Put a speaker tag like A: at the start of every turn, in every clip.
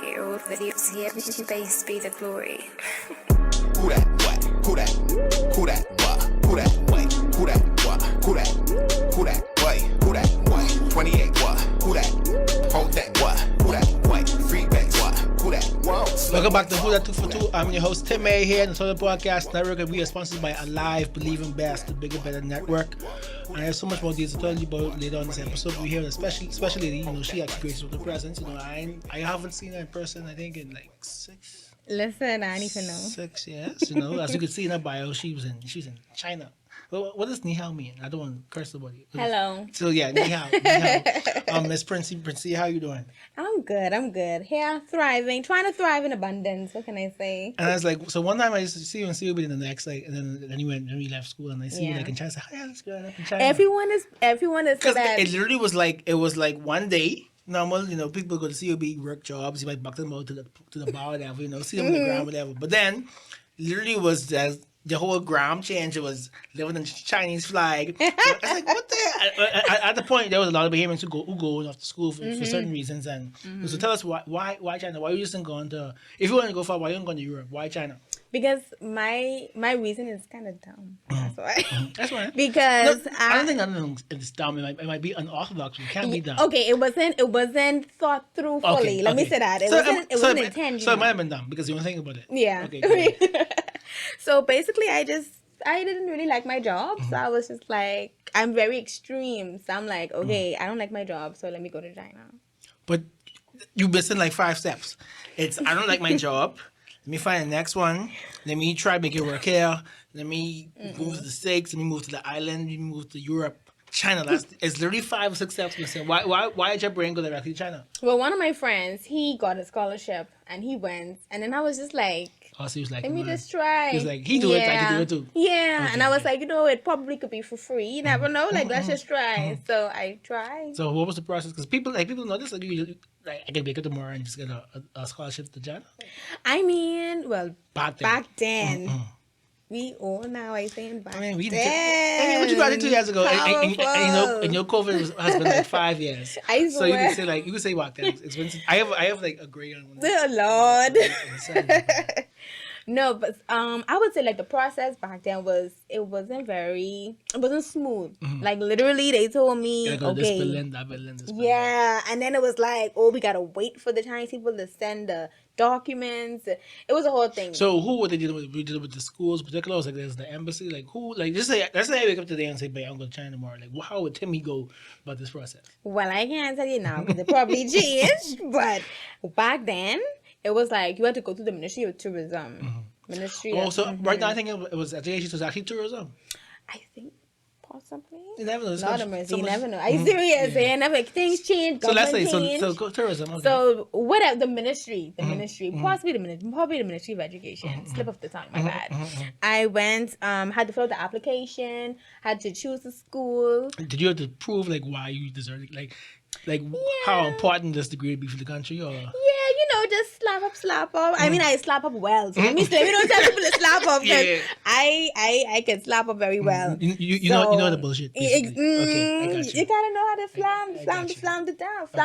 A: Your old videos here, base be the glory.
B: Who that what? Who that? Who that what? Who that what? Who that what? Who that? Who that what? Who that what? 28 what? Who that? Hold that what? Who that what? Free back what? Who that? Whoa.
C: Welcome back to Who That 2 for 2. I'm your host Tim A here in the Total Podcast Network, and we are sponsored by Alive, Believing Best, the Bigger Better Network. And there's so much more details to tell you about later on this episode. We hear especially she actually graces with the presence. I haven't seen her in person. I think in like 6.
D: Listen, I don't even know.
C: 6 years. As you can see in her bio, she was in China. What does ni hao mean? I don't want to curse somebody.
D: Hello.
C: So yeah, ni hao. Miss Princia, how you doing?
D: I'm good. Here, thriving, trying to thrive in abundance. What can I say?
C: And I was like, so one time I used to see you in COB in the next, like, and then you left school, and I see you like in China. I said, oh yeah, let's go up in China.
D: Everyone is
C: Because
D: that.
C: it literally was like one day. Normal, people go to COB, work jobs. You might buck them out to the bar, whatever. See them on the ground, whatever. But then, literally was just the whole gram change. It was living in Chinese flag. I was like, what the hell? At the point, there was a lot of Bahamians who go after school for certain reasons. And so tell us why China? Why you just going to? If you want to go far, why you don't go to Europe? Why China?
D: Because my reason is kind of dumb. That's why.
C: That's right. Because I don't think it's dumb. It might be unorthodox. It can't be dumb.
D: Okay, it wasn't thought through fully. Let me say that. It wasn't intentional.
C: So it might have been dumb because you don't think about it.
D: Yeah.
C: Okay.
D: So basically, I didn't really like my job. So I was just like, I'm very extreme. So I'm like, okay, I don't like my job. So let me go to China.
C: But you're missing like 5 steps. It's I don't like my job. Let me find the next one. Let me try to make it work here. Let me move to the States. Let me move to the island. Let me move to Europe. China. It's literally 5 or 6 steps. Missing. Why did your brain go directly to China?
D: Well, one of my friends, he got a scholarship and he went. And then I was just like,
C: oh, so he was like,
D: let me just try.
C: He was like, he do it, I can do it too.
D: Yeah.
C: Okay,
D: and I was like, it probably could be for free. You never know. Like, let's just try. So I tried.
C: So what was the process? Because people know this. Like, I can wake up tomorrow and just get a scholarship to China.
D: I mean, well,
C: back then.
D: We all now, I think, back then.
C: What you graduated 2 years ago, and your COVID has been like 5 years.
D: I swear.
C: So you can say back then. It's been. I have like a gray on one.
D: Oh Lord. No, but I would say like the process back then wasn't smooth. Like literally, they told me, okay, yeah, and then it was like, oh, we gotta wait for the Chinese people to send the documents. It was a whole thing.
C: So who were they dealing with? Were you dealing with the schools, particularly? Like there's the embassy. Like who? Like let's say I wake up today and say, "Babe, I'm going to China tomorrow." Like how would Timmy go about this process?
D: Well, I can't tell you now because it probably changed. But back then, it was like you had to go to the Ministry of Tourism.
C: Right now I think it was education. So it's actually tourism.
D: I think possibly.
C: You never know.
D: Not a mercy. You never know. Are you serious? Yeah. Never things change.
C: So let's say so go tourism. Okay.
D: So whatever the ministry, possibly probably the Ministry of Education. Slip of the tongue, my bad. I went, had to fill out the application, had to choose the school.
C: Did you have to prove like why you deserve it? Like how important this degree would be for the country, or
D: just slap up. I mean, I slap up well. So let me don't tell people to slap up. Yeah. I can slap up very well.
C: You know the bullshit. Okay, I got you.
D: You gotta know how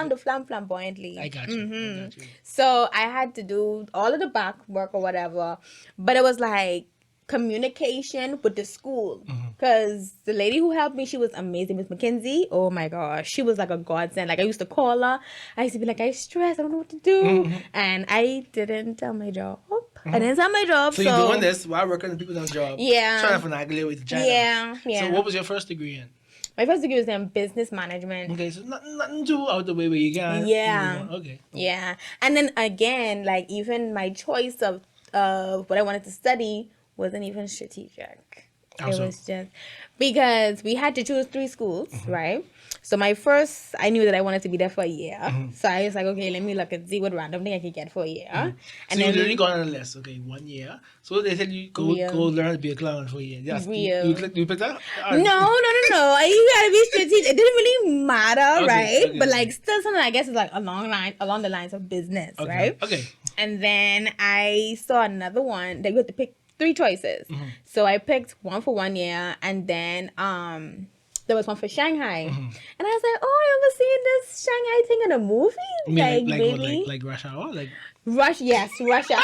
D: to flam flamboyantly.
C: I got you.
D: So I had to do all of the back work or whatever, but it was like communication with the school, because the lady who helped me, she was amazing. Miss McKinsey, oh my gosh, she was like a godsend. Like I used to call her, I used to be like, I stress, I don't know what to do, and I didn't tell my job. I didn't tell my job. So
C: you're doing this while working on people's job.
D: Yeah,
C: trying to finagle your way to China.
D: Yeah.
C: So what was your first degree in?
D: My first degree was in business management.
C: Okay, so nothing too out the way where you can.
D: Yeah.
C: Okay.
D: Yeah, and then again, like even my choice of what I wanted to study wasn't even strategic. It was just because we had to choose 3 schools, right? So my first, I knew that I wanted to be there for a year. So I was like, okay, let me look and see what random thing I can get for a year. And
C: so you literally got on the list, okay, 1 year. So they said you go learn to be a clown for a year. Yes. You picked that?
D: No. You gotta be strategic. It didn't really matter, right? Okay. But like still something I guess is like along the lines of business, right?
C: Okay.
D: And then I saw another one that you had to pick 3 choices. So I picked one for 1 year, and then there was one for Shanghai. And I was like, oh, I ever seen this Shanghai thing in a movie?
C: I mean,
D: Like,
C: what,
D: maybe
C: like Rush Hour, like.
D: Yes, Russia.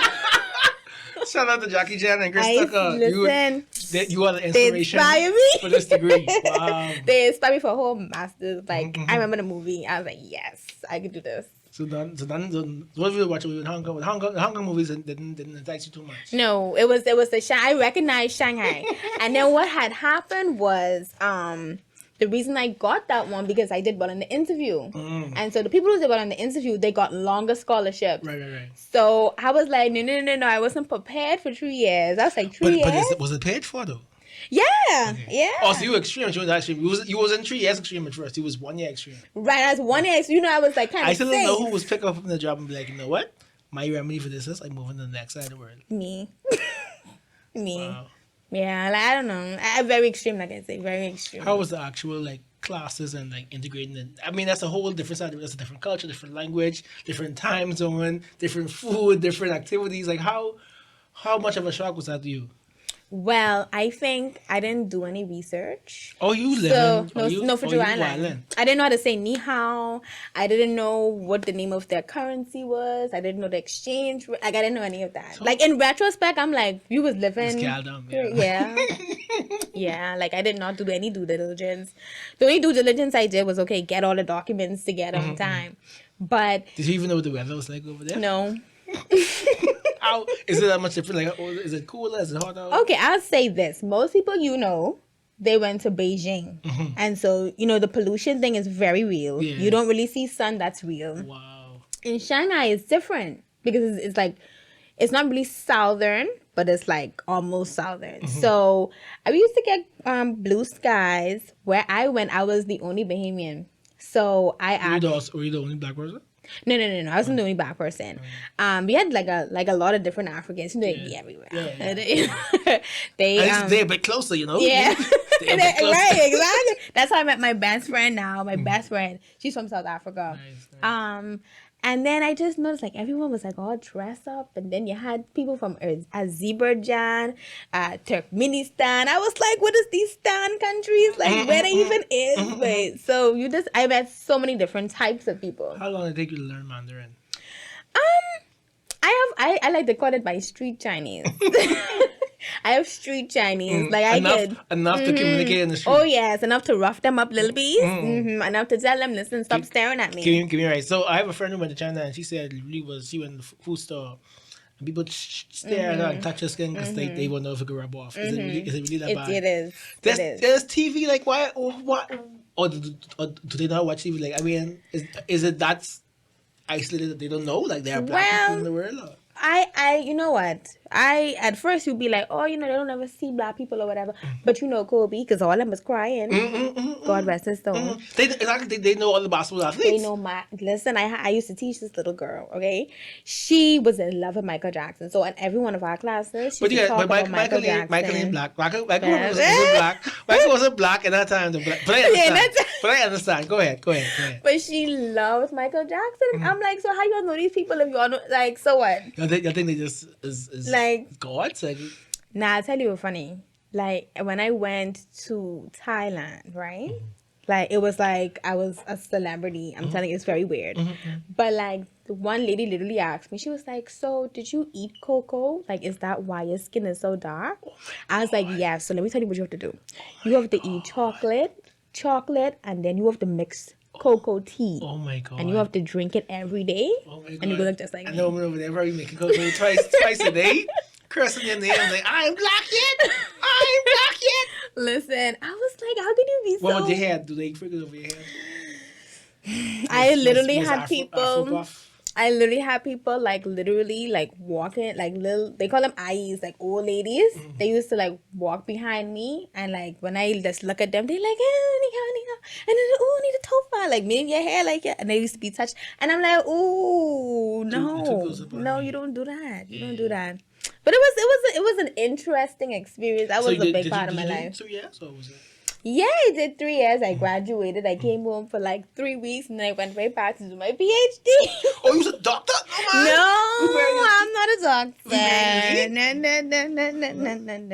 C: Shout out to Jackie Chan and Chris
D: I
C: Tucker.
D: listen.
C: You are the
D: They
C: inspiration
D: inspire me
C: for this degree. Wow.
D: They inspire me for a whole master's. Like, I remember the movie. I was like, yes, I could do this.
C: So what we were watching in Hong Kong? The Hong Kong movies didn't entice you too much.
D: No, it was the I recognized Shanghai, and then what had happened was the reason I got that one because I did well in the interview, and so the people who did well in the interview they got longer scholarships.
C: Right.
D: So I was like, no, I wasn't prepared for 3 years. I was like, 3 years.
C: But was it paid for though?
D: Yeah,
C: Okay.
D: yeah.
C: Oh, so you were extreme. You was extreme. You wasn't 3 years extreme at first. You was 1 year extreme.
D: Right, as 1 year. So, I was like kind of.
C: I still don't know who was pick up from the job and be like, you know what? My remedy for this is I'm moving to the next side of the world.
D: Me. Me.
C: Wow.
D: Yeah, like, I don't know. Very extreme, like I say, very extreme.
C: How was the actual like classes and like integrating it? I mean, that's a whole different side. That's a different culture, different language, different time zone, different food, different activities. Like how much of a shock was that to you?
D: Well, I think I didn't do any research.
C: Oh, you
D: So,
C: live
D: no, for Joanna. I didn't know how to say ni hao. I didn't know what the name of their currency was. I didn't know the exchange. Like, I didn't know any of that. Like, in retrospect, I'm like, you was living. Yeah. Yeah, like, I did not do any due diligence. The only due diligence I did was, okay, get all the documents together on time. But.
C: Did you even know what the weather was like over there?
D: No.
C: How is it that much different? Like, is it cooler? Is it hotter?
D: Okay, I'll say this. Most people they went to Beijing. And so, the pollution thing is very real.
C: Yeah.
D: You don't really see sun that's real.
C: Wow.
D: In Shanghai, it's different because it's like, it's not really southern, but it's like almost southern. So I used to get blue skies. Where I went, I was the only Bahamian. So I asked.
C: Were you the only black person?
D: No. I wasn't the only black person. We had like a lot of different Africans. They'd be everywhere.
C: Yeah. They're a bit closer,
D: Yeah.
C: They're a bit closer.
D: Right, exactly. That's how I met my best friend now. My best friend. She's from South Africa.
C: Nice.
D: And then I just noticed like everyone was like all dressed up, and then you had people from Azerbaijan, Turkmenistan. I was like, what is these stan countries? Like where they even is? Wait, so I met so many different types of people.
C: How long did it take you to learn Mandarin?
D: I like to call it my street Chinese. I have street Chinese. Like
C: enough to communicate in the street.
D: Oh yes, enough to rough them up little bit. Enough to tell them, listen, stop staring at me.
C: Give me right. So I have a friend who went to China and she said she went to the food store and people stare at her and touch her skin because they won't know if it could rub off. Is it really that bad?
D: It is.
C: There's TV like why or what or do they not watch TV? Like I mean, is it that isolated that they don't know like there are black people in the world? Or?
D: You know what? At first you'd be like, oh, they don't ever see black people or whatever. But Kobe, because all of them was crying. God rest his soul.
C: They know all the basketball athletes.
D: They know listen, I used to teach this little girl, okay? She was in love with Michael Jackson. So in every one of our classes, she would talk about Michael Jackson.
C: Michael ain't black. Michael wasn't black. Michael wasn't black at that time. But I understand. Go ahead.
D: But she loves Michael Jackson. I'm like, so how you all know these people if you all know, like, so what?
C: I think they just is like gods. Like,
D: nah, I'll tell you what's funny. Like when I went to Thailand, right? Like it was like I was a celebrity. I'm telling you, it's very weird. But like the one lady literally asked me, she was like, so did you eat cocoa? Like, is that why your skin is so dark? I was like, yeah. So let me tell you what you have to do. You have to eat chocolate, and then you have to mix cocoa tea.
C: Oh my god!
D: And you have to drink it every day.
C: Oh my god!
D: And you go look just like
C: I know I'm over there probably making cocoa twice a day, cursing your name like I'm black yet.
D: Listen, I was like, how could you be so?
C: What about your hair? Do they freaking over your hair?
D: I literally had people. I literally had people like literally like walking like little. They call them ayis, like old ladies. They used to like walk behind me, and like when I just look at them, they like, and then need a tofa, like maybe your hair like yeah. And they used to be touched, and I'm like, ooh, no, you don't do that. You don't do that. But it was an interesting experience. That was a big part of my life.
C: 2 years or was it?
D: Yeah, I did 3 years. I graduated. I came home for like 3 weeks, and then I went right back to do my PhD.
C: Oh, you was a doctor?
D: No, I'm not a doctor.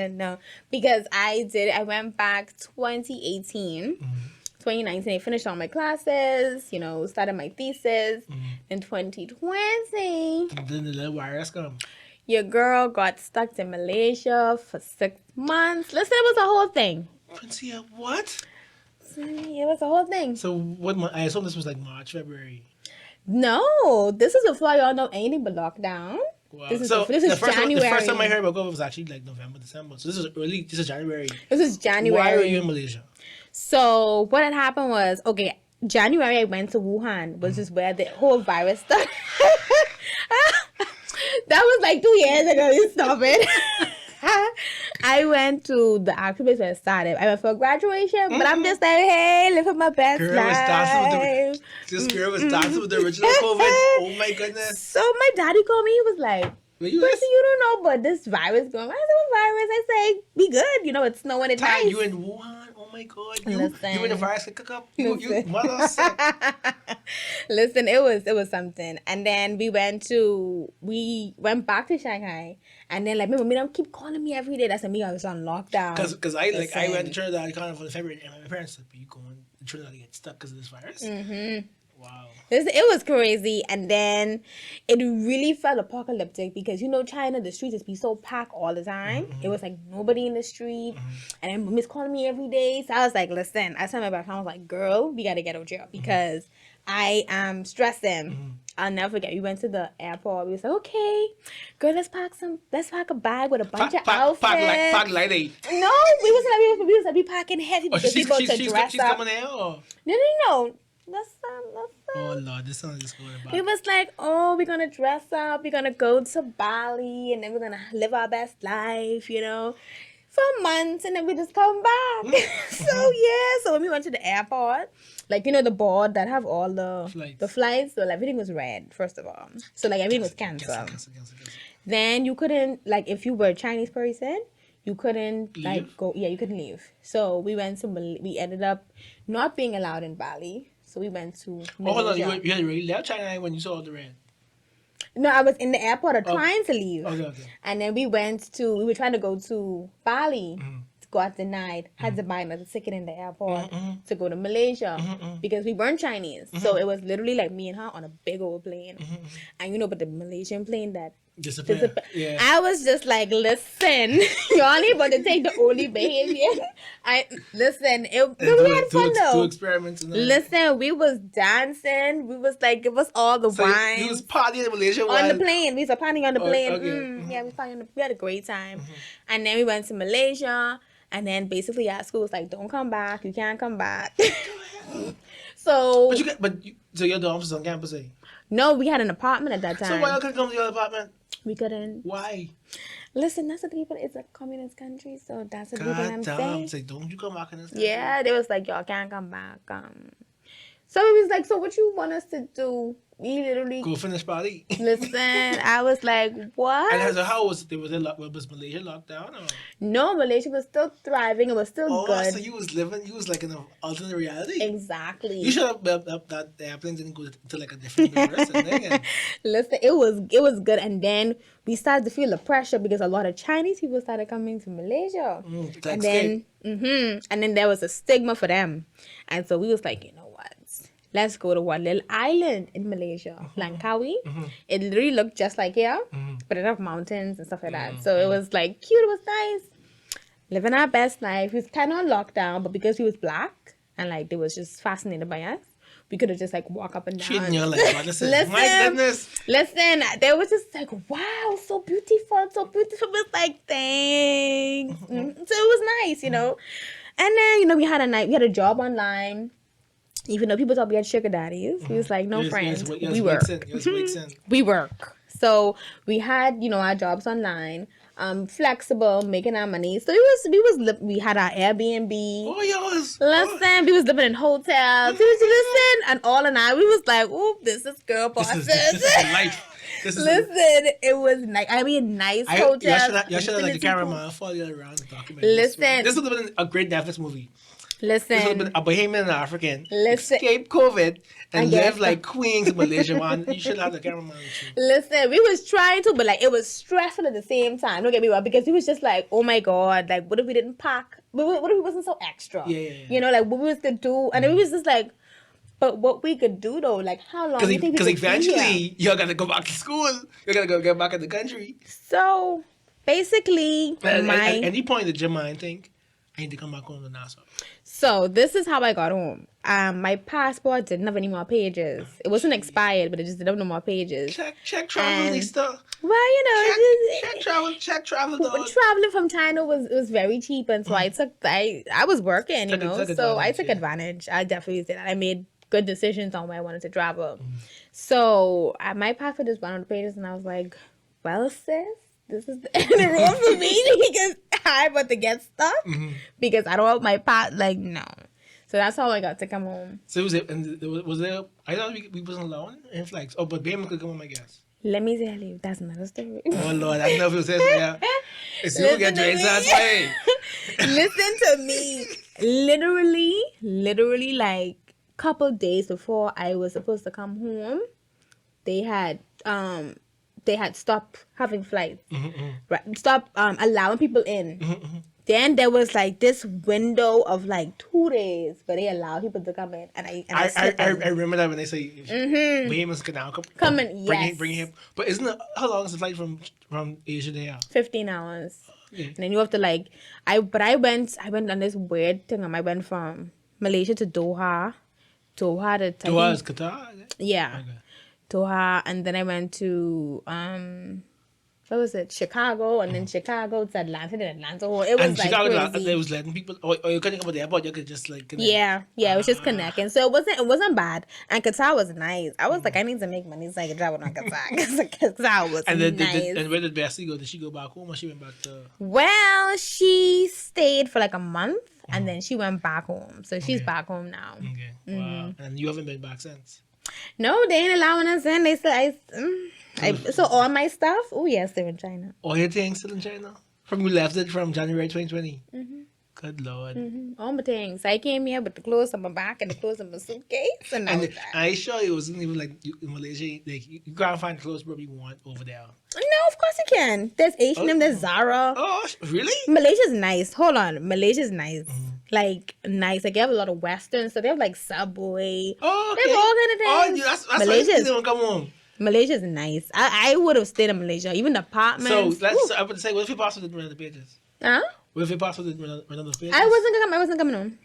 D: No. Because I went back 2018. 2019, I finished all my classes, started my thesis. In 2020,
C: Then the little virus come.
D: your girl got stuck in Malaysia for 6 months. Listen, it was a whole thing.
C: Princia, what?
D: It was a whole thing.
C: So what? I assume this was like March, February.
D: No, this is before y'all know anything but lockdown.
C: Wow.
D: This is
C: the
D: January.
C: first time I heard about COVID was actually like November, December. So this is early. This is January.
D: This is January.
C: Why were you in Malaysia?
D: So what had happened was, okay, January I went to Wuhan, which is where the whole virus started. That was like 2 years ago. You stop it. I went to the actual place where it started. I went for graduation, but I'm just like, hey, living my best life.
C: This girl was dancing with the original COVID. Oh my goodness.
D: So my daddy called me. He was like,
C: Were
D: you don't know, but this virus going. I said, what virus? I say, be good. It's snowing. It's nice.
C: You in Wuhan? Oh my God. You in the virus cook up? You
D: Listen, it was something. And then we went back to Shanghai. And then like, my mom keep calling me every day. That's me. I was on lockdown.
C: Because I went to Trinidad Carnival in February, and my parents said, "Are you going to Trinidad to get stuck because of this virus?" Mm-hmm. Wow.
D: It was crazy, and then it really felt apocalyptic because China, the streets just be so packed all the time. Mm-hmm. It was like nobody in the street, and then Miss calling me every day. So I was like, "Listen," I told my back, I was like, "Girl, we gotta get out here because I am stressing." Mm-hmm. I'll never forget. We went to the airport. We was like, "Okay, girl, let's pack a bag with a bunch of outfits."
C: Pack light.
D: No, we was like, we packing heavy because we go to dress
C: she's
D: up.
C: Coming there, or?
D: No. Listen.
C: Oh Lord, this song is going about.
D: It was like, we're gonna dress up, we're gonna go to Bali, and then we're gonna live our best life, for months, and then we just come back. So when we went to the airport, like the board that have all the flights, so like, everything was red. First of all, so like everything was canceled. Then you couldn't, like, if you were a Chinese person, you couldn't
C: leave?
D: You couldn't leave. So we ended up not being allowed in Bali. So we went to Malaysia.
C: Oh, hold on. You had already left China when you saw the red?
D: No, I was in the airport trying to leave.
C: Okay.
D: And then we were trying to go to Bali. Got denied. Had to buy another ticket in the airport to go to Malaysia because we weren't Chinese. So it was literally like me and her on a big old plane. And but the Malaysian plane that
C: disappeared. Yeah.
D: I was just like, listen, y'all ain't about to take the only behavior. We had fun though.
C: Two experiments.
D: Listen, we was dancing. We was like, give us all the wine.
C: You was partying in Malaysia
D: on the plane. We was partying on the plane.
C: Okay.
D: Yeah, we had a great time. And then we went to Malaysia. And then basically our school was like, don't come back. You can't come back. So
C: your dorms was on campus, eh?
D: No, we had an apartment at that time.
C: So why you couldn't come to your apartment?
D: We couldn't.
C: Why?
D: Listen, that's what the people. It's a communist country, so that's what people I'm saying.
C: Say, don't you come back in this country?
D: Yeah, they was like, y'all can't come back. So it was like, so what you want us to do? We literally
C: go finish party.
D: Listen, I was like, what?
C: And so how was it? Was Malaysia locked down? Or?
D: No, Malaysia was still thriving. It was still good.
C: So you was like in an alternate reality.
D: Exactly.
C: You should have that the airplane didn't go to like a different universe.
D: Listen, it was good, and then we started to feel the pressure because a lot of Chinese people started coming to Malaysia, and then there was a stigma for them, and so we was like, you know what? Let's go to one little island in Malaysia, Langkawi. It literally looked just like here, but it had mountains and stuff like that. So it was like cute. It was nice. Living our best life. We was kind of on lockdown, but because we was black and like they was just fascinated by us, we could have just like walk up and down.
C: Treating you like listen, my goodness.
D: Listen, they was just like, wow, so beautiful, so beautiful. It was like, thanks. So it was nice, And then, we had a job online. Even though people thought we had sugar daddies, we was like, no, friends. We work. We work. So we had, our jobs online, flexible, making our money. So we had our Airbnb.
C: Oh, yes.
D: Listen, we was living in hotels. Listen, and all in all, we was like, oh, this is girl bosses.
C: This is life.
D: Listen, it was nice. Nice hotels.
C: You should have like the cameraman follow you around the document.
D: Listen.
C: This would have been a great Netflix movie. This would have been
D: Listen,
C: a Bahamian and African.
D: Listen.
C: Escape COVID and
D: And get
C: live like queens in Malaysia, man. You should have the cameraman with you.
D: listen, we was trying to, but like it was stressful at the same time. Don't get me wrong, because we was just like, oh my god, like what if we didn't pack? What if we wasn't so extra?
C: Yeah.
D: You know, like what we was gonna do, and then we was just like, but what we could do though, like how long do you think we
C: Because
D: could be here?
C: eventually you're gonna go back to school. You're gonna go get back in the country.
D: So basically,
C: At
D: my
C: any point did your mind think, I need to come back home to Nassau?
D: so this is how I got home. My passport didn't have any more pages. It wasn't expired, but it just didn't have no more pages.
C: Check travel
D: And-
C: stuff.
D: Well, you know, it's just,
C: Check travel
D: but
C: dog.
D: traveling from China was very cheap, and so I was working, you
C: Took-
D: know,
C: took
D: so I
C: advantage,
D: took
C: yeah.
D: advantage. I definitely did. I made good decisions on where I wanted to travel. So my passport just went on the pages, and I was like, "Well, sis, this is the end of the road for me because I want to get stuff because I don't want my like no." So that's how I got to come home.
C: So was there? I thought we wasn't alone in flights. Oh, but Bayman could come home, I guess.
D: Let me tell you, that's another story.
C: Oh Lord, I don't know if it was there. It's you get
D: Listen to
C: Drake's
D: me.
C: ass way.
D: Listen to me. Literally, like couple days before I was supposed to come home, they had stopped having flights, right? Stopped allowing people in. Then there was like this window of like 2 days where they allow people to come in, and I slipped
C: I
D: in.
C: remember that when they say Bayman's can now
D: Come in, yes.
C: bring him. But isn't it, how long is the flight from Asia to here?
D: 15 hours.
C: Yeah.
D: And then you have to like I went on this weird thing. I went from Malaysia to Doha to
C: Doha is Qatar. Is it?
D: yeah,
C: Okay.
D: Doha, and then I went to what was it, Chicago, and then Chicago to Atlanta, then Atlanta. It was
C: And
D: like
C: Chicago,
D: crazy.
C: they was letting people, or you couldn't come to the airport. You could just like connect.
D: Yeah, it was just connecting, so it wasn't bad, and Qatar was nice. I was like, I need to make money so I can travel on Qatar. Qatar was
C: And then
D: nice.
C: and where did Bessie go? Did she go back home or she went back to?
D: Well, she stayed for like a month, and then she went back home. So she's back home now.
C: Okay. Wow. And you haven't been back since.
D: No, they ain't allowing us in. They said so all my stuff. Oh yes, they're in China.
C: All your things still in China? From you left it from January 2020? Good Lord.
D: All my things. I came here with the clothes on my back and the clothes in my suitcase, and
C: And
D: all that.
C: I sure it wasn't even like in Malaysia, like you can't find clothes wherever you want over there.
D: No, of course you can. There's H&M, there's Zara.
C: Oh, really?
D: Malaysia's nice. Hold on, Malaysia's nice. Like nice. Like they have a lot of Western, so they have like Subway.
C: Oh, okay.
D: They have all kind of
C: Oh,
D: things.
C: yeah, that's
D: Malaysia's-
C: why you don't come home.
D: Malaysia's nice. I would have stayed in Malaysia, even the
C: So
D: apartments.
C: I would say, what if your passport didn't run out of pages?
D: Huh?
C: What if your passport didn't run out of pages?
D: I wasn't coming home.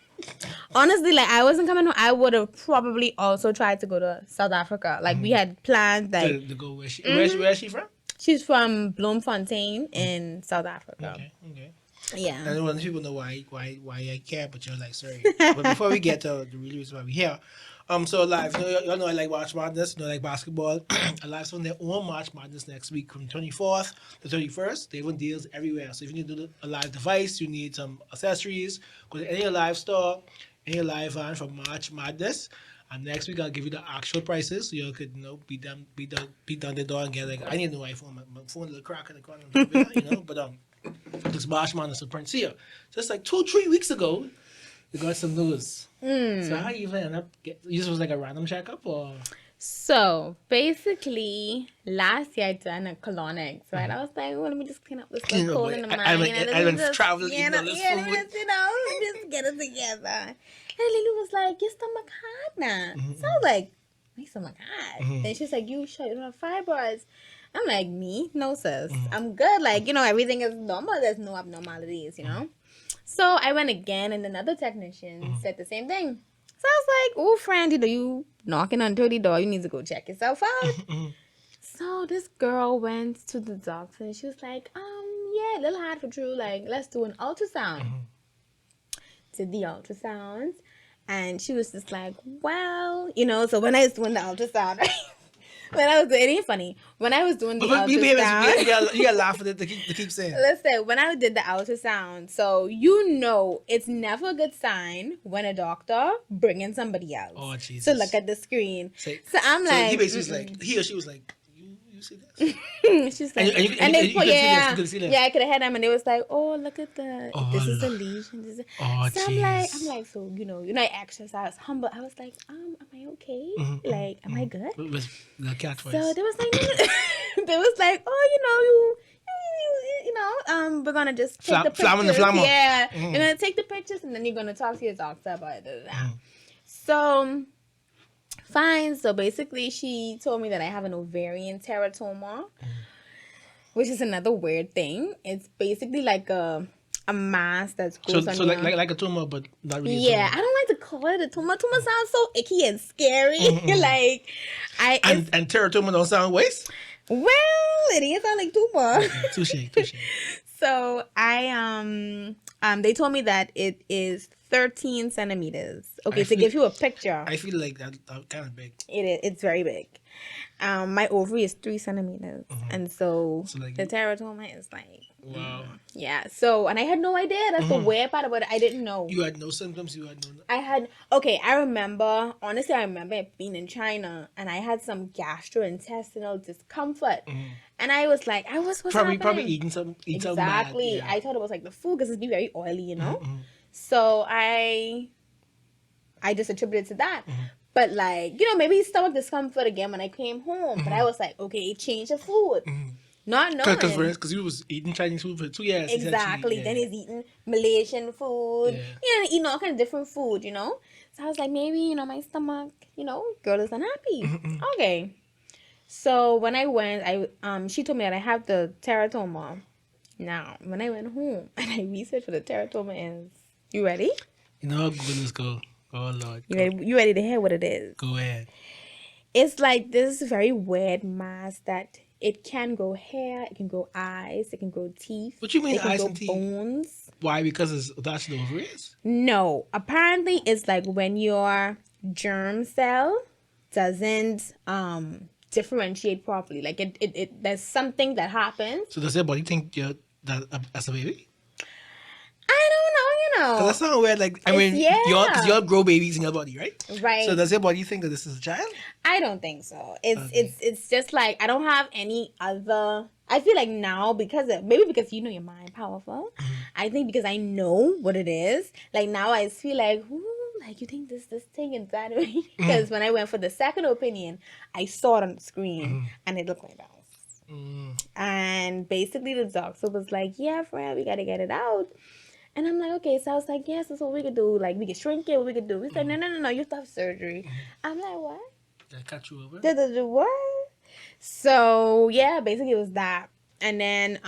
D: Honestly, like I wasn't coming home. I would have probably also tried to go to South Africa. Like we had plans. Like
C: to go where she where's she from?
D: she's from Bloemfontein in South Africa.
C: Okay.
D: Yeah.
C: I don't want people know why I care, but you're like, sorry. But before we get to the real reason why we're here, so live, y'all know I like March Madness, I like basketball. Alive's on their own March Madness next week from 24th to 31st. They have deals everywhere. So if you need to do a live device, you need some accessories, go to any live store, any live van for March Madness. And next week I'll give you the actual prices so you could beat down the door and get like, I need a new iPhone. My phone a little crack in the corner, but this March Madness in Princia. Just like 2-3 weeks ago, we got some news. So how you even end up this was like a random checkup or?
D: So basically, last year I done a colonics, right? I was like, well, let me just clean up this little cold in the mind.
C: I've been traveling, eating all this food.
D: let me just get it together. And Lily was like, your stomach hot now. So I was like, my stomach hot. Then she's like, you sure you don't have fibroids? I'm like, me? No, sis. I'm good. Like, everything is normal. There's no abnormalities, So I went again, and another technician said the same thing. So I was like, oh, friend, you knocking on the door. You need to go check yourself out. So this girl went to the doctor, and she was like, yeah, a little hard for true. Like, let's do an ultrasound. Did the ultrasounds, and she was just like, well, so when I was doing the ultrasound, when I was doing, it ain't funny. When I was doing the ultrasound,
C: you gotta laugh at it to keep saying.
D: Listen, when I did the ultrasound, so it's never a good sign when a doctor bringing somebody else
C: Oh, Jesus.
D: to look at the screen.
C: So
D: I'm like,
C: he basically was like, he or she was like, you you see this?
D: She's like,
C: and
D: they
C: you
D: put,
C: could see this, you could see this.
D: yeah, I could have had them, and they was like, oh, look at this is a
C: Lord.
D: lesion. This is...
C: Oh,
D: So
C: jeez.
D: I'm like, so I exercise, I was humble. I was like, am I okay? Like, am I good?
C: With the cat voice.
D: So they was like, no. They was like, oh, we're gonna just take the pictures. Yeah, you're gonna take the pictures, and then you're gonna talk to your doctor about it. So, fine. So basically, she told me that I have an ovarian teratoma, which is another weird thing. It's basically like a mass that goes on.
C: So like a tumor, but not really.
D: Yeah, I don't like to call it a tumor. Tumor sounds so icky and scary. Like
C: and teratoma don't sound waste.
D: Well, it is sound like tumor.
C: Touche.
D: So they told me that it is 13 centimeters. Okay, to give you a picture.
C: I feel like that kind of big.
D: It is. It's very big. My ovary is 3 centimeters, and so
C: like,
D: the teratoma is like.
C: Wow.
D: Yeah. So, and I had no idea. That's the weird part about it. I didn't know.
C: You had no symptoms.
D: I remember. Honestly, I remember being in China, and I had some gastrointestinal discomfort, and I was like, what's
C: probably eating some
D: exactly.
C: Bad, yeah.
D: I thought it was like the food because it's be very oily, you know. So I just attributed it to that. But like, maybe stomach discomfort again when I came home. But I was like, okay, change the food. Not knowing.
C: Because he was eating Chinese food for 2 years.
D: Exactly. Then he's eating Malaysian food. Yeah. Eating all kind of different food, So I was like, maybe, my stomach, girl is unhappy. Okay. So when I went, she told me that I have the teratoma. Now, when I went home and I researched what the teratoma is, you ready?
C: Goodness, go. Oh, Lord.
D: You ready to hear what it is?
C: Go ahead.
D: It's like this very weird mass that it can grow hair, it can grow eyes, it can grow teeth.
C: What you mean
D: it can
C: eyes
D: grow
C: and teeth?
D: Bones.
C: Why? Because it's attached to the ovaries?
D: No. Apparently, it's like when your germ cell doesn't differentiate properly. Like it there's something that happens.
C: So does your body think you're that as a baby?
D: I don't know,
C: Because that sounds weird. Like, I mean, you all grow babies in your body, right?
D: Right.
C: So does your body think that this is a child?
D: I don't think so. It's just like I don't have any other. I feel like now because your mind powerful. I think because I know what it is. Like now I feel like, like you think this thing is that way? Because when I went for the second opinion, I saw it on the screen and it looked like that. And basically the doctor was like, yeah, Fred, we gotta get it out. And I'm like, okay. So I was like, yes, that's what we could do. Like, we could shrink it. What we could do. We said, no, you have to have surgery. I'm like, what?
C: Did I cut you over?
D: What? So, yeah, basically it was that. And then,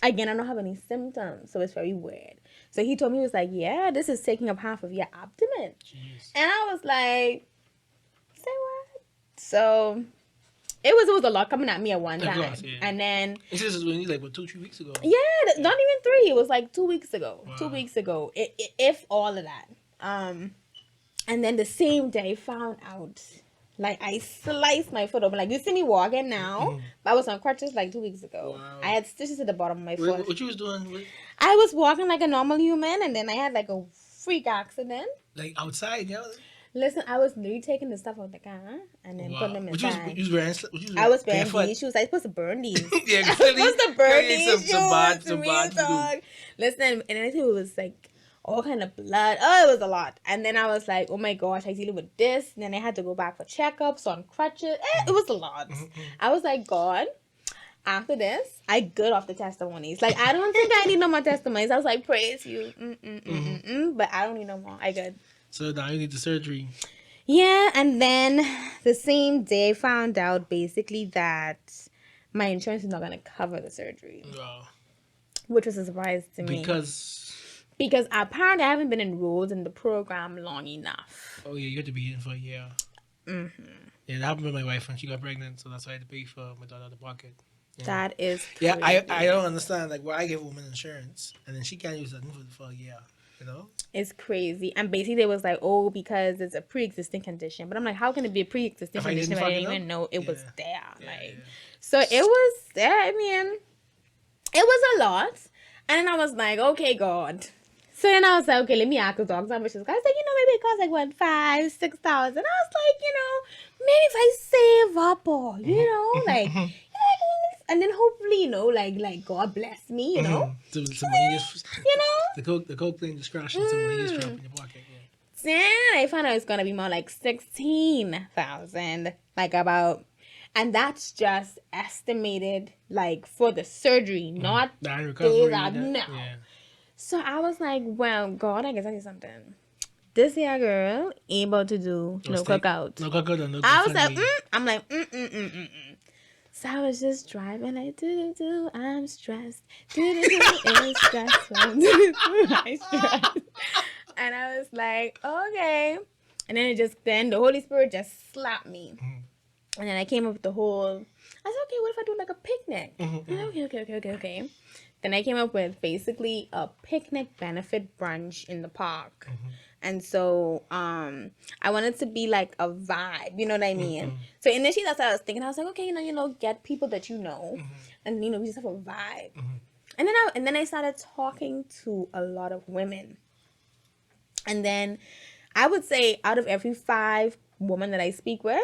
D: again, I don't have any symptoms. So it's very weird. So he told me, he was like, yeah, this is taking up half of your abdomen. Jeez. And I was like, say what? So... It was a lot coming at me at one time. Course, yeah. And then...
C: This is only like, 2-3 weeks ago?
D: Yeah, not even 3. It was like 2 weeks ago. Wow. 2 weeks ago. If all of that. And then the same day, found out... Like, I sliced my foot open. Like, you see me walking now. But I was on crutches like 2 weeks ago. Wow. I had stitches at the bottom of my foot.
C: What you was doing?
D: I was walking like a normal human. And then I had like a freak accident.
C: Like outside, yeah?
D: Listen, I was literally taking the stuff out of the car and then putting them inside.
C: I
D: was wearing these shoes. I was supposed to burn these.
C: Yeah,
D: I was supposed to burn these shoes.
C: Some bad.
D: Listen, and then it was like all kind of blood. Oh, it was a lot. And then I was like, oh my gosh, I dealing with this. And then I had to go back for checkups on crutches. It was a lot. I was like, God, after this, I good off the testimonies. Like, I don't think I need no more testimonies. I was like, praise you. But I don't need no more. I good.
C: So now you need the surgery.
D: Yeah, and then the same day found out basically that my insurance is not going to cover the surgery.
C: Wow.
D: Which was a surprise to me. Because apparently I haven't been enrolled in the program long enough.
C: Oh, yeah, you have to be in for a year. Yeah, that happened with my wife when she got pregnant, so that's why I had to pay for my daughter out of pocket. Yeah.
D: That is crazy.
C: Yeah, I don't understand. Like, why I give a woman insurance, and then she can't use that for a year. It's
D: crazy. And basically they was like, oh, because it's a pre-existing condition. But I'm like, how can it be a pre-existing condition if I didn't even know it was there? So it was there. I mean, it was a lot. And then I was like, okay, God. So then I was like, okay, let me ask the dogs how much this guy. I was like, maybe it costs like $5,000-$6,000. I was like, maybe if I save up or, like, you know, like, and then hopefully, you know, like God bless me, you know.
C: So some money just,
D: You know?
C: the coke plane just crashing, some money just dropping in your pocket. Yeah.
D: Then I found out it's gonna be more like 16,000, like about, and that's just estimated like for the surgery, not
C: That
D: days
C: recovery.
D: out. No.
C: Yeah.
D: So I was like, well, God, I guess I do something. This here girl able to do no cookout.
C: No cookout or no
D: I was like,
C: GoFundMe.
D: I'm like, So I was just driving like, do, I'm stressed. Do, it's stressful. Do, I'm stressed. And I was like, okay. And then then the Holy Spirit just slapped me. And then I came up with the whole, I said, okay, what if I do like a picnic? Okay. Then I came up with basically a picnic benefit brunch in the park. And so I wanted to be like a vibe, you know what I mean? So initially that's what I was thinking. I was like, okay, you know, get people that you know, and you know, we just have a vibe. And then I started talking to a lot of women. And then I would say out of every 5 women that I speak with,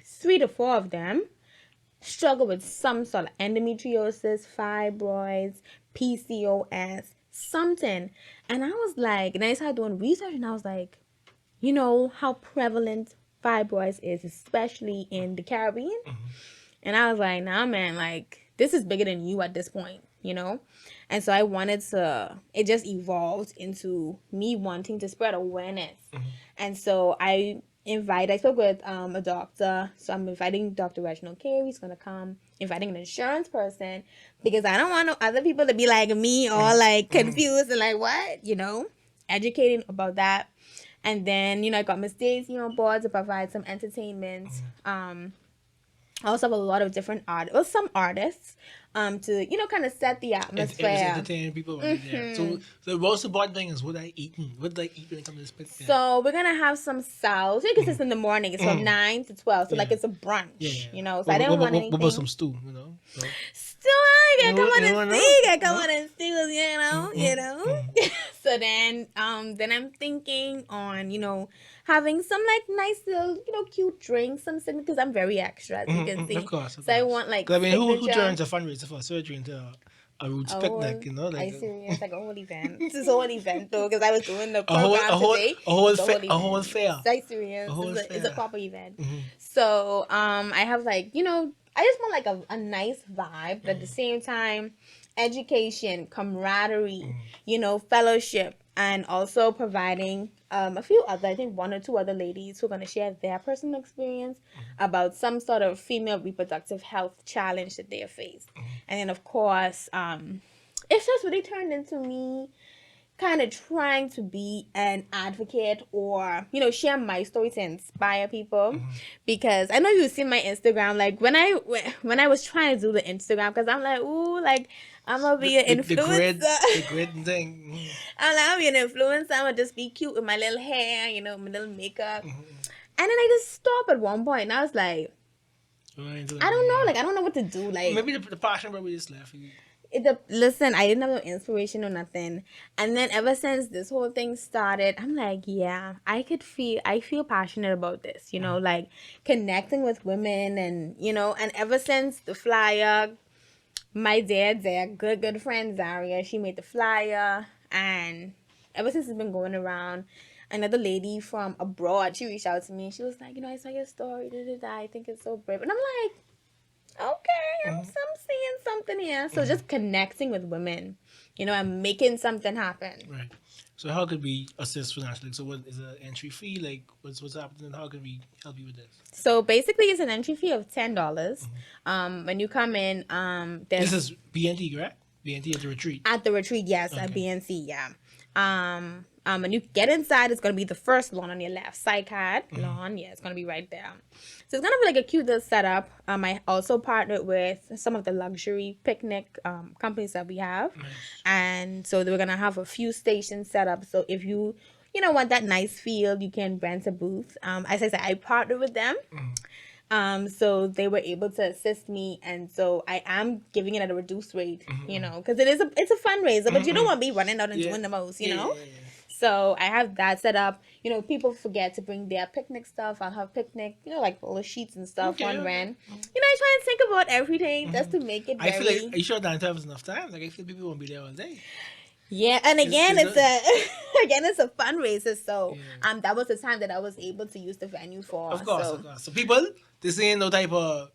D: 3 to 4 of them struggle with some sort of endometriosis, fibroids, PCOS, something. And I was like, and I started doing research, and I was like, you know how prevalent fibroids is, especially in the Caribbean? And I was like, nah, man, like, this is bigger than you at this point, you know? And so I wanted to, it just evolved into me wanting to spread awareness. And so I spoke with a doctor. So I'm inviting Dr. Reginald Carey. He's going to come, inviting an insurance person, because I don't want no other people to be like me, all like confused and like, what, you know, educating about that. And then, you know, I got Miss Daisy on board to provide some entertainment. I also have a lot of different some artists, to, you know, kind of set the atmosphere.
C: It was entertaining people right there. So the most important thing is what I eating. What did I eat when it comes to this picnic?
D: So we're gonna have some salad. Because it's in the morning. It's from 9 to 12. So like it's a brunch. You know. So I didn't want anything.
C: What about some stew? You know. So.
D: Stew, you gotta come on and see. You gotta come on and see. You know. So then I'm thinking on, you know, having some like nice little, you know, cute drinks, something, because I'm very extra, as you can see.
C: Of course.
D: So I want like.
C: I mean, who turns a fundraiser for surgery into a roots picnic? You know, like
D: I serious, like a whole event. This is a whole event though, because I was doing the program today.
C: A whole fair.
D: I serious. It's a proper event. So I have like, you know, I just want like a nice vibe, but at the same time, education, camaraderie, you know, fellowship, and also providing a few other, I think 1 or 2 other ladies who are going to share their personal experience about some sort of female reproductive health challenge that they have faced. And then, of course, it's just really turned into me kind of trying to be an advocate, or, you know, share my story to inspire people. Because I know you've seen my Instagram, like when I was trying to do the Instagram, because I'm like, ooh, like I'm gonna be an influencer.
C: The grid thing.
D: I'm like, I'll be an influencer. I'm gonna just be cute with my little hair, you know, my little makeup. And then I just stopped at one point, and I was like, I don't know, like I don't know what to do. Like
C: maybe the passion probably just left you.
D: Listen, I didn't have no inspiration or nothing. And then ever since this whole thing started, I'm like, yeah, I feel passionate about this, you know, like connecting with women, and, you know, and ever since the flyer, my their good friend Zaria, she made the flyer, and ever since it's been going around, another lady from abroad, she reached out to me. She was like, you know, I saw your story, I think it's so brave. And I'm like, okay, I'm seeing something here. So just connecting with women, you know, and making something happen.
C: Right. So how could we assist financially? So what is an entry fee? Like what's happening? How can we help you with this?
D: So basically it's an entry fee of $10. When you come in,
C: this is BNT, correct? BNT at the retreat.
D: At the retreat, yes, at BNC, yeah. When you get inside, it's gonna be the first lawn on your left. Side lawn, yeah, it's gonna be right there. So it's gonna be like a cute little setup. I also partnered with some of the luxury picnic companies that we have, and so we're gonna have a few stations set up. So if you know, want that nice feel, you can rent a booth. As I said, I partnered with them. So they were able to assist me, and so I am giving it at a reduced rate, you know, because it's a fundraiser, but you don't want to be running out and doing the most, you know. So I have that set up. You know, people forget to bring their picnic stuff. I'll have picnic, you know, like little sheets and stuff
C: Okay,
D: on
C: okay.
D: rent. You know, I try and think about everything just to make it
C: I feel
D: very...
C: like, are you sure that has enough time? Like, I feel people won't be there all day.
D: Yeah, and again,
C: is
D: it's a fundraiser. So
C: Yeah.
D: that was the time that I was able to use the venue for.
C: Of course,
D: so.
C: of course. So people, this ain't no type of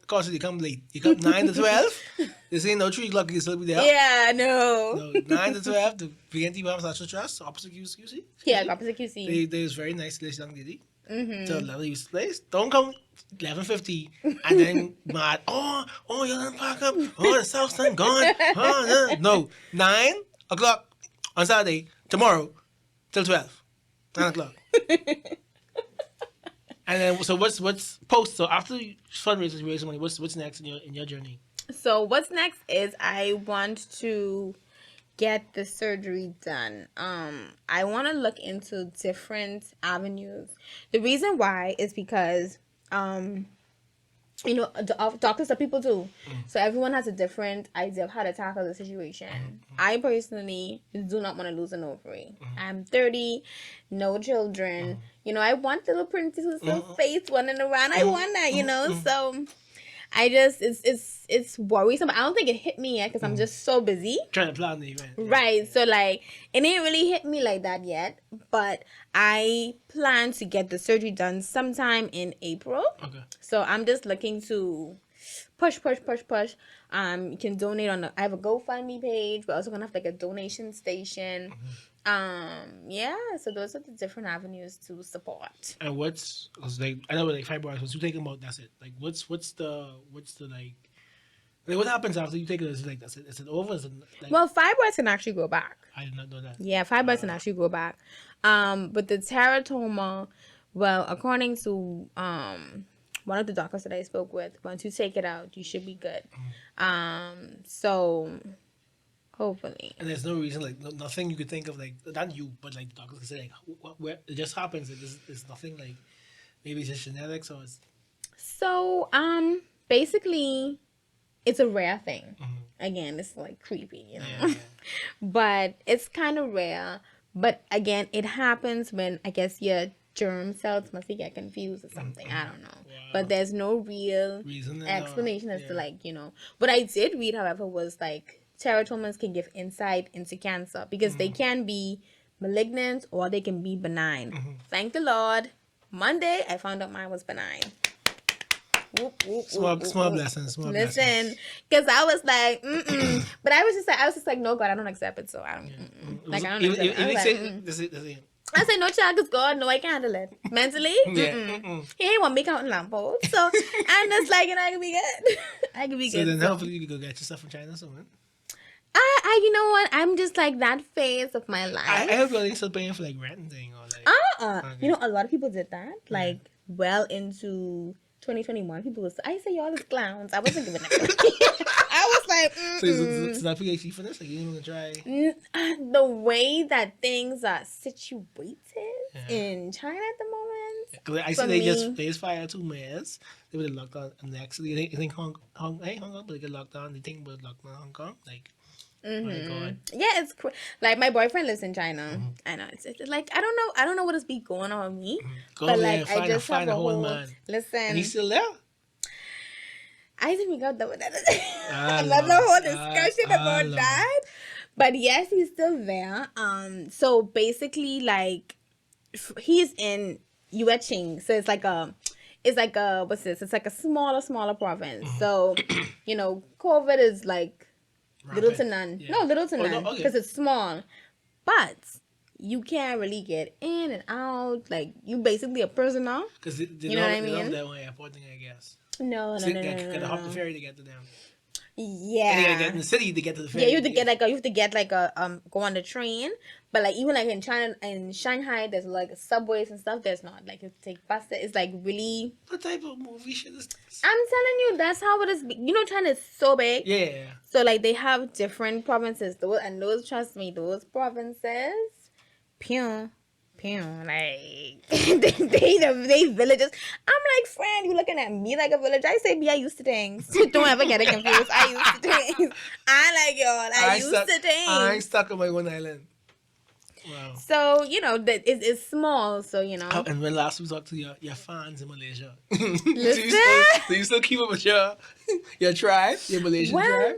C: cause you come late. You come 9 to 12. This ain't no 3 o'clock. You still be there.
D: Yeah, no.
C: No, 9 to 12. The PNT Farm Social Trust, opposite QC.
D: Yeah, opposite QC.
C: They was very nice, this young lady. So level used to place. Don't come 11:50 and then mad. Oh, you done pack up. Oh, the South Stand gone. Oh, no. 9 o'clock on Saturday, tomorrow, till 12. 9 o'clock. And then, so what's post? So after you fundraisers, you raise money. What's next in your journey?
D: So what's next is I want to get the surgery done. I want to look into different avenues. The reason why is because you know, doctors are people too. So everyone has a different idea of how to tackle the situation. I personally do not want to lose an ovary. I'm 30, no children. You know, I want little princess face running around. I want that, you know. So I just, it's worrisome. I don't think it hit me yet because I'm just so busy.
C: Trying to plan the event.
D: Right. So, like, it didn't really hit me like that yet. But I plan to get the surgery done sometime in April.
C: Okay.
D: So, I'm just looking to push. You can donate on I have a GoFundMe page. We're also going to have, like, a donation station. Yeah, so those are the different avenues to support.
C: And what's, cause like, I know like fibroids, once you take them out, that's it. Like, what's the like what happens after you take it? Is it like, that's it? Is it over? Is it like,
D: Well, fibroids can actually go back.
C: I did not know that.
D: Yeah, fibroids can actually go back. But the teratoma, well, according to one of the doctors that I spoke with, once you take it out, you should be good. So hopefully.
C: And there's no reason, like, nothing you could think of, like, not you, but like doctors can say, like, where it just happens. There's nothing like, maybe it's just genetics or it's.
D: So basically, it's a rare thing. Again, it's like creepy, you know.
C: Yeah.
D: But it's kind of rare. But again, it happens when I guess your germ cells must get confused or something. I don't know.
C: Wow.
D: But there's no real
C: Reason
D: explanation as to, like, you know. What I did read, however, was like teratomas can give insight into cancer because they can be malignant or they can be benign. Thank the Lord. Monday, I found out mine was benign.
C: Small blessings.
D: Listen, because I was like, but I was just like, no, God, I don't accept it. So I don't, like, I don't accept it. I was like, I said, no, child, because God, no, I can't handle it. Mentally, he ain't want me counting lampposts. So I'm just like, you know, I can be good. I can be good.
C: So then hopefully you can go get your stuff from China soon.
D: I, you know what? I'm just like that phase of my life.
C: I hope you're still paying for like rent and thing or like.
D: Okay. You know, a lot of people did that. Like, well into 2021, people was. I say y'all is clowns. I wasn't giving a I was like,
C: So it's not PhD for this. Like you didn't even try.
D: The way that things are situated in China at the moment.
C: I see they just fired 2 mayors. They were locked down, and actually, I think Hong Kong, but they get locked down. They think about locked down Hong Kong, like. Oh my God.
D: Yeah, it's like my boyfriend lives in China. I know it's like I don't know what is be going on with me.
C: Go
D: but
C: there,
D: like I just
C: find
D: have
C: a whole man.
D: Listen,
C: And he's still there.
D: I think we got that another whole discussion about that. But yes, he's still there. So basically, like he's in Yueching, so it's like a what's this? It's like a smaller province. So you know, COVID is like little to none.
C: Yeah.
D: No, little to none
C: no, okay.
D: because it's small. But you can't really get in and out. Like you basically a prisoner.
C: Because you
D: know what I mean?
C: They love that one airport thing, I guess.
D: No.
C: Gotta hop the ferry to get to them.
D: Yeah.
C: And you gotta get in the city to get to the ferry.
D: Yeah, you have to get like a go on the train. But like even like in China and Shanghai, there's like subways and stuff. There's not like you have to take buses. It's like really.
C: What type of movie shit is this?
D: I'm telling you, that's how it is. You know, China is so big.
C: Yeah.
D: So like they have different provinces. Those trust me, those provinces, pew, like they villages. I'm like, friend, you looking at me like a village? I say, I used to things. Don't ever get it confused. I used to things. I like y'all. I used to things.
C: I ain't stuck on my one island. Wow.
D: So, that it's small. So,
C: Oh, and when last we talked to your fans in Malaysia, do
D: Listen.
C: you still keep up with your tribe, your Malaysian tribe?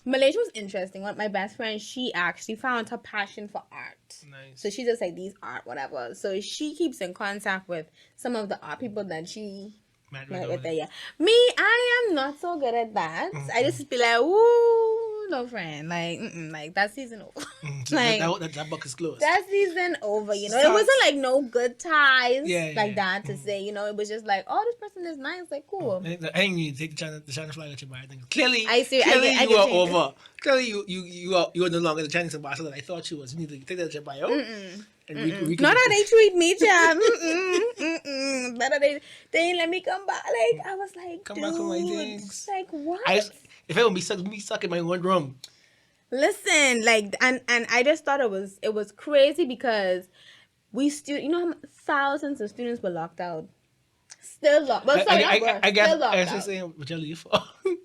D: Malaysia was interesting. One of my best friends, she actually found her passion for art.
C: Nice.
D: So she does like these art, whatever. So she keeps in contact with some of the art people that she
C: Met
D: met
C: with
D: with
C: them.
D: her. Yeah. Me, I am not so good at that. I just be like, ooh, no friend. Like, like that season over. Like
C: that book is closed.
D: that season over. It
C: Start-
D: wasn't like no good ties
C: Yeah,
D: like
C: yeah.
D: that to say. It was just like, oh, this person is nice. Like, cool.
C: I think you need to take the China flag at your bar. I think clearly
D: I see.
C: Clearly
D: I
C: you
D: get
C: are
D: changes.
C: over. Clearly you are no longer the Chinese ambassador that I thought you was. You need to take that at your bio. And we
D: Not how they treat me, child. Better they ain't let me come back. Like I was like,
C: Come
D: dude,
C: back with my things.
D: like what?
C: If I would be stuck in my one room.
D: Listen, like, and I just thought it was crazy because thousands of students were locked out. Still locked. Well, sorry,
C: I guess
D: still locked
C: I
D: out.
C: was saying what you leave for.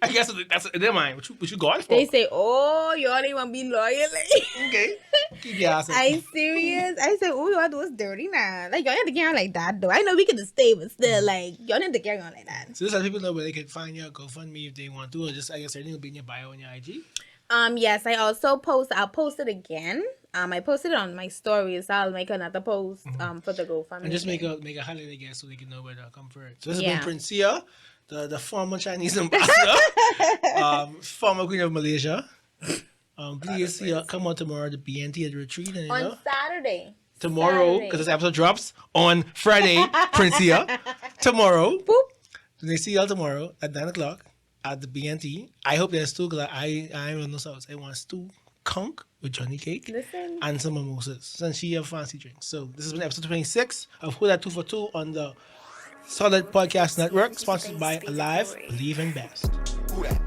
C: I guess that's in their mind. What you going for?
D: They say, oh, you only want to be loyal.
C: Okay. Keep your ass up.
D: I serious? I said, oh, y'all do us dirty now. Like, y'all need to carry on like that, though. I know we can stay, but still, like, y'all need to carry on like that.
C: So this how people know where they can find your GoFundMe if they want to, or just I guess everything will be in your bio on your IG.
D: Yes, I also I'll post it again. I posted it on my stories. So I'll make another post for the GoFundMe.
C: And just make
D: thing.
C: a highlight, I guess, so they can know where to come for it. So this has
D: Yeah.
C: been Princia, the former Chinese ambassador, former queen of Malaysia. Please come on tomorrow to BNT at the retreat. And,
D: On Saturday.
C: tomorrow, because this episode drops on Friday, Princia. Tomorrow.
D: Boop.
C: They see y'all tomorrow at 9 o'clock at the BNT. I hope there's stew, because I run those out. I want stew conch with Johnny cake
D: Listen.
C: and some mimosas. Since she have fancy drinks. So this has been episode 26 of Who That 2 for 2 on the Solid Podcast Network, sponsored by Alive, Believe in Best.
B: Who that?